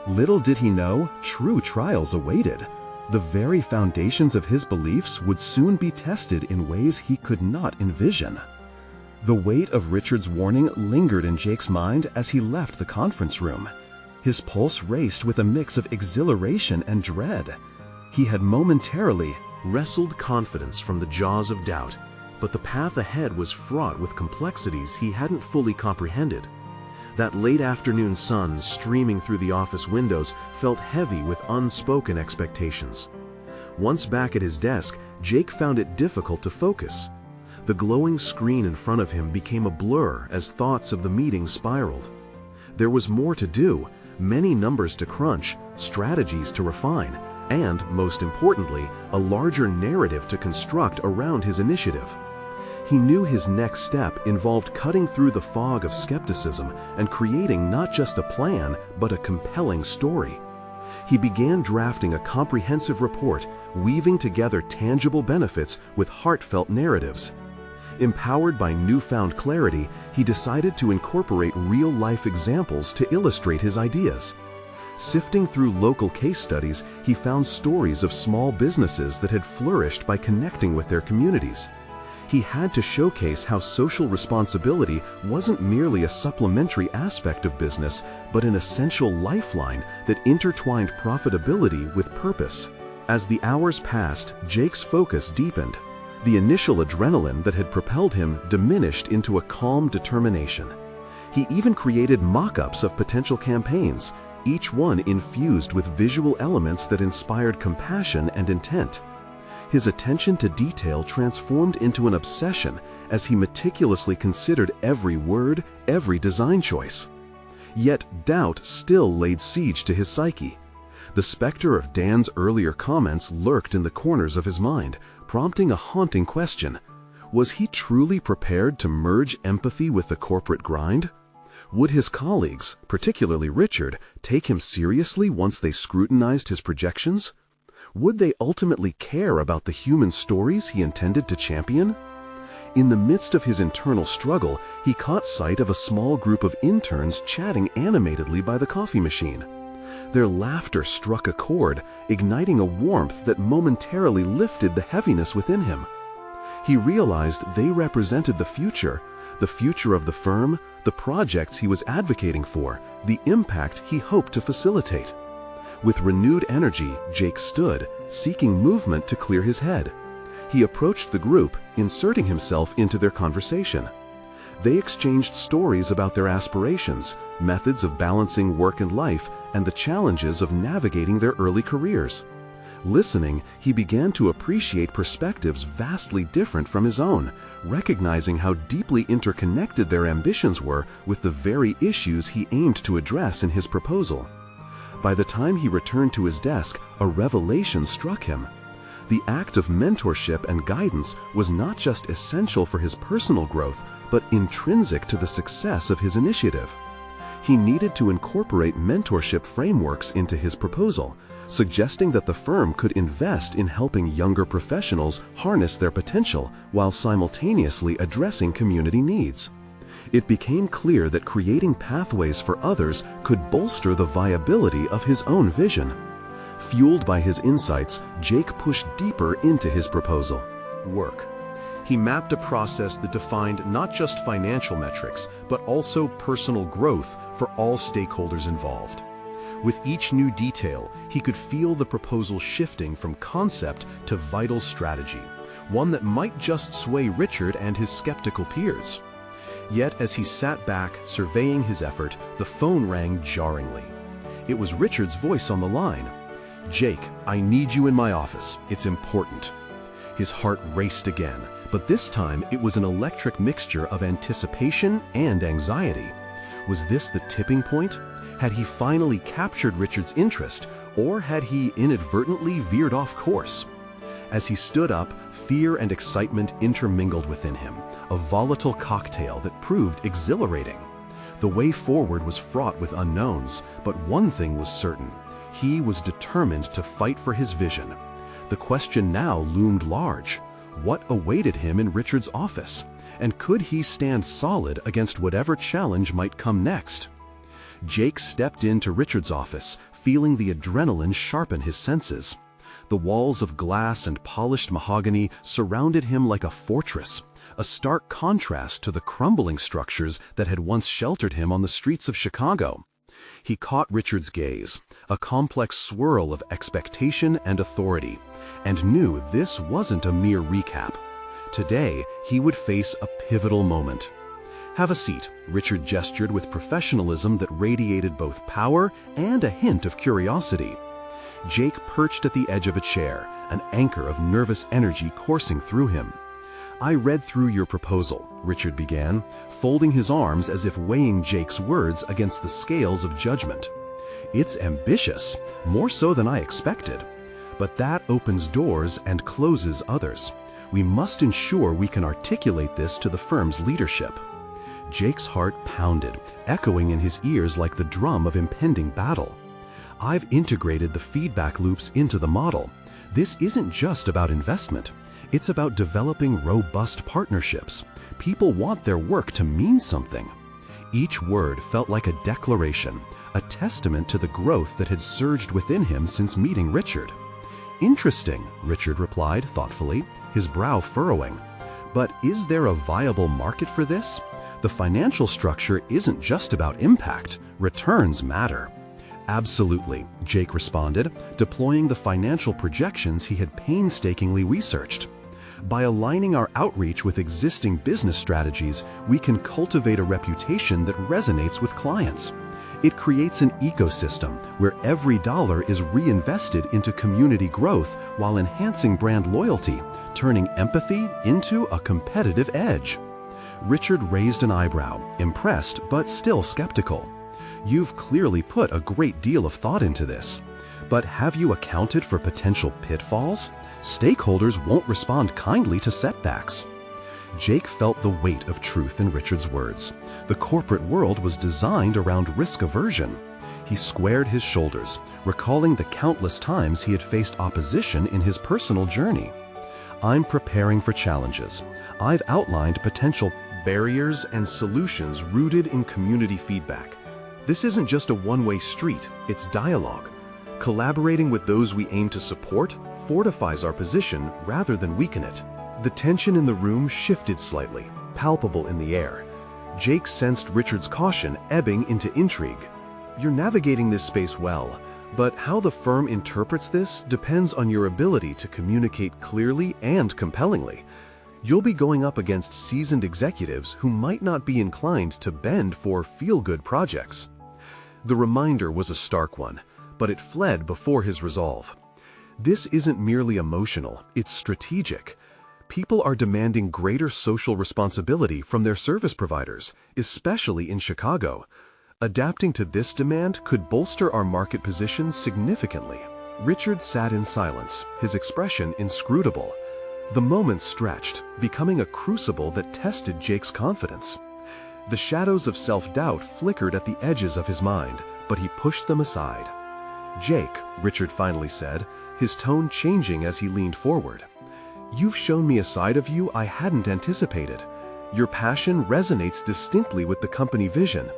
Little did he know, true trials awaited. The very foundations of his beliefs would soon be tested in ways he could not envision. The weight of Richard's warning lingered in Jake's mind as he left the conference room. His pulse raced with a mix of exhilaration and dread. He had momentarily wrestled confidence from the jaws of doubt, but the path ahead was fraught with complexities he hadn't fully comprehended. That late afternoon sun streaming through the office windows felt heavy with unspoken expectations. Once back at his desk, Jake found it difficult to focus. The glowing screen in front of him became a blur as thoughts of the meeting spiraled. There was more to do, many numbers to crunch, strategies to refine, and, most importantly, a larger narrative to construct around his initiative. He knew his next step involved cutting through the fog of skepticism and creating not just a plan, but a compelling story. He began drafting a comprehensive report, weaving together tangible benefits with heartfelt narratives. Empowered by newfound clarity, he decided to incorporate real-life examples to illustrate his ideas. Sifting through local case studies, he found stories of small businesses that had flourished by connecting with their communities. He had to showcase how social responsibility wasn't merely a supplementary aspect of business, but an essential lifeline that intertwined profitability with purpose. As the hours passed, Jake's focus deepened. The initial adrenaline that had propelled him diminished into a calm determination. He even created mock-ups of potential campaigns, each one infused with visual elements that inspired compassion and intent. His attention to detail transformed into an obsession as he meticulously considered every word, every design choice. Yet doubt still laid siege to his psyche. The specter of Dan's earlier comments lurked in the corners of his mind, prompting a haunting question. Was he truly prepared to merge empathy with the corporate grind? Would his colleagues, particularly Richard, take him seriously once they scrutinized his projections? Would they ultimately care about the human stories he intended to champion? In the midst of his internal struggle, he caught sight of a small group of interns chatting animatedly by the coffee machine. Their laughter struck a chord, igniting a warmth that momentarily lifted the heaviness within him. He realized they represented the future of the firm, the projects he was advocating for, the impact he hoped to facilitate. With renewed energy, Jake stood, seeking movement to clear his head. He approached the group, inserting himself into their conversation. They exchanged stories about their aspirations, methods of balancing work and life, and the challenges of navigating their early careers. Listening, he began to appreciate perspectives vastly different from his own, recognizing how deeply interconnected their ambitions were with the very issues he aimed to address in his proposal. By the time he returned to his desk, a revelation struck him. The act of mentorship and guidance was not just essential for his personal growth, but intrinsic to the success of his initiative. He needed to incorporate mentorship frameworks into his proposal, suggesting that the firm could invest in helping younger professionals harness their potential while simultaneously addressing community needs. It became clear that creating pathways for others could bolster the viability of his own vision. Fueled by his insights, Jake pushed deeper into his proposal. Work. He mapped a process that defined not just financial metrics, but also personal growth for all stakeholders involved. With each new detail, he could feel the proposal shifting from concept to vital strategy, one that might just sway Richard and his skeptical peers. Yet as he sat back, surveying his effort, the phone rang jarringly. It was Richard's voice on the line. "Jake, I need you in my office. It's important." His heart raced again, but this time it was an electric mixture of anticipation and anxiety. Was this the tipping point? Had he finally captured Richard's interest, or had he inadvertently veered off course? As he stood up, fear and excitement intermingled within him, a volatile cocktail that proved exhilarating. The way forward was fraught with unknowns, but one thing was certain: he was determined to fight for his vision. The question now loomed large. What awaited him in Richard's office? And could he stand solid against whatever challenge might come next? Jake stepped into Richard's office, feeling the adrenaline sharpen his senses. The walls of glass and polished mahogany surrounded him like a fortress, a stark contrast to the crumbling structures that had once sheltered him on the streets of Chicago. He caught Richard's gaze, a complex swirl of expectation and authority, and knew this wasn't a mere recap. Today, he would face a pivotal moment. "Have a seat," Richard gestured with professionalism that radiated both power and a hint of curiosity. Jake perched at the edge of a chair, an anchor of nervous energy coursing through him. "I read through your proposal," Richard began, folding his arms as if weighing Jake's words against the scales of judgment. "It's ambitious, more so than I expected. But that opens doors and closes others. We must ensure we can articulate this to the firm's leadership." Jake's heart pounded, echoing in his ears like the drum of impending battle. "I've integrated the feedback loops into the model. This isn't just about investment. It's about developing robust partnerships. People want their work to mean something." Each word felt like a declaration, a testament to the growth that had surged within him since meeting Richard. "Interesting," Richard replied thoughtfully, his brow furrowing. "But is there a viable market for this? The financial structure isn't just about impact. Returns matter." "Absolutely," Jake responded, deploying the financial projections he had painstakingly researched. "By aligning our outreach with existing business strategies, we can cultivate a reputation that resonates with clients. It creates an ecosystem where every dollar is reinvested into community growth while enhancing brand loyalty, turning empathy into a competitive edge." Richard raised an eyebrow, impressed but still skeptical. "You've clearly put a great deal of thought into this. But have you accounted for potential pitfalls? Stakeholders won't respond kindly to setbacks." Jake felt the weight of truth in Richard's words. The corporate world was designed around risk aversion. He squared his shoulders, recalling the countless times he had faced opposition in his personal journey. "I'm preparing for challenges. I've outlined potential barriers and solutions rooted in community feedback. This isn't just a one-way street, it's dialogue. Collaborating with those we aim to support fortifies our position rather than weaken it." The tension in the room shifted slightly, palpable in the air. Jake sensed Richard's caution ebbing into intrigue. "You're navigating this space well, but how the firm interprets this depends on your ability to communicate clearly and compellingly. You'll be going up against seasoned executives who might not be inclined to bend for feel-good projects." The reminder was a stark one, but it fled before his resolve. This isn't merely emotional, it's strategic. People are demanding greater social responsibility from their service providers, especially in Chicago. Adapting to this demand could bolster our market position significantly. Richard sat in silence, his expression inscrutable. The moment stretched, becoming a crucible that tested Jake's confidence. The shadows of self-doubt flickered at the edges of his mind, but he pushed them aside. "Jake," Richard finally said, his tone changing as he leaned forward. "You've shown me a side of you I hadn't anticipated. Your passion resonates distinctly with the company vision.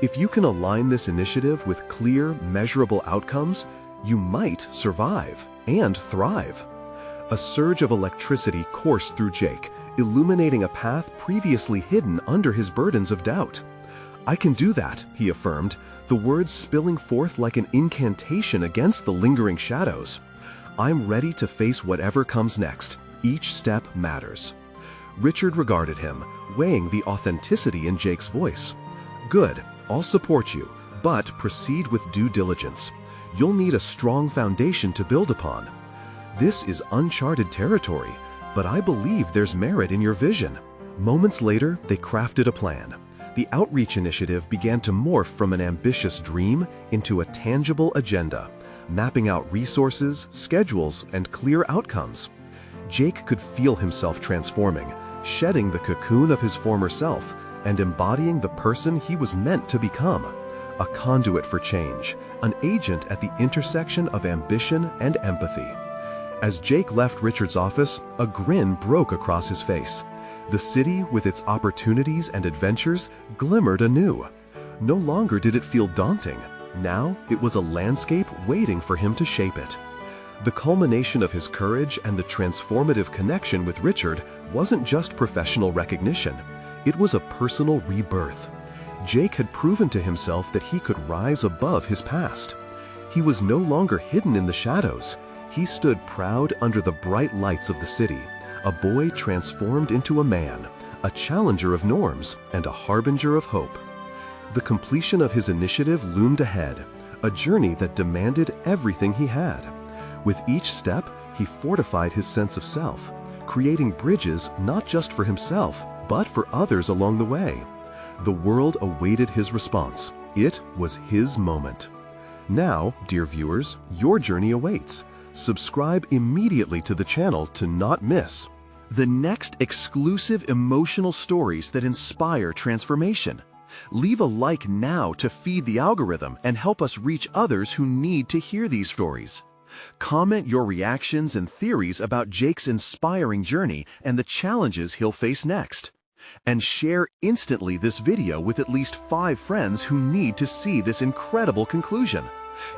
If you can align this initiative with clear, measurable outcomes, you might survive and thrive." A surge of electricity coursed through Jake, illuminating a path previously hidden under his burdens of doubt. "I can do that," he affirmed, the words spilling forth like an incantation against the lingering shadows. "I'm ready to face whatever comes next. Each step matters." Richard regarded him, weighing the authenticity in Jake's voice. "Good, I'll support you, but proceed with due diligence. You'll need a strong foundation to build upon. This is uncharted territory, but I believe there's merit in your vision." Moments later, they crafted a plan. The outreach initiative began to morph from an ambitious dream into a tangible agenda, mapping out resources, schedules, and clear outcomes. Jake could feel himself transforming, shedding the cocoon of his former self and embodying the person he was meant to become. A conduit for change, an agent at the intersection of ambition and empathy. As Jake left Richard's office, a grin broke across his face. The city, with its opportunities and adventures, glimmered anew. No longer did it feel daunting. Now it was a landscape waiting for him to shape it. The culmination of his courage and the transformative connection with Richard wasn't just professional recognition. It was a personal rebirth. Jake had proven to himself that he could rise above his past. He was no longer hidden in the shadows. He stood proud under the bright lights of the city, a boy transformed into a man, a challenger of norms, and a harbinger of hope. The completion of his initiative loomed ahead, a journey that demanded everything he had. With each step, he fortified his sense of self, creating bridges not just for himself, but for others along the way. The world awaited his response. It was his moment. Now, dear viewers, your journey awaits. Subscribe immediately to the channel to not miss the next exclusive emotional stories that inspire transformation. Leave a like now to feed the algorithm and help us reach others who need to hear these stories. Comment your reactions and theories about Jake's inspiring journey and the challenges he'll face next. And share instantly this video with at least 5 friends who need to see this incredible conclusion.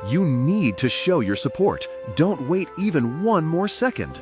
You need to show your support. Don't wait even one more second.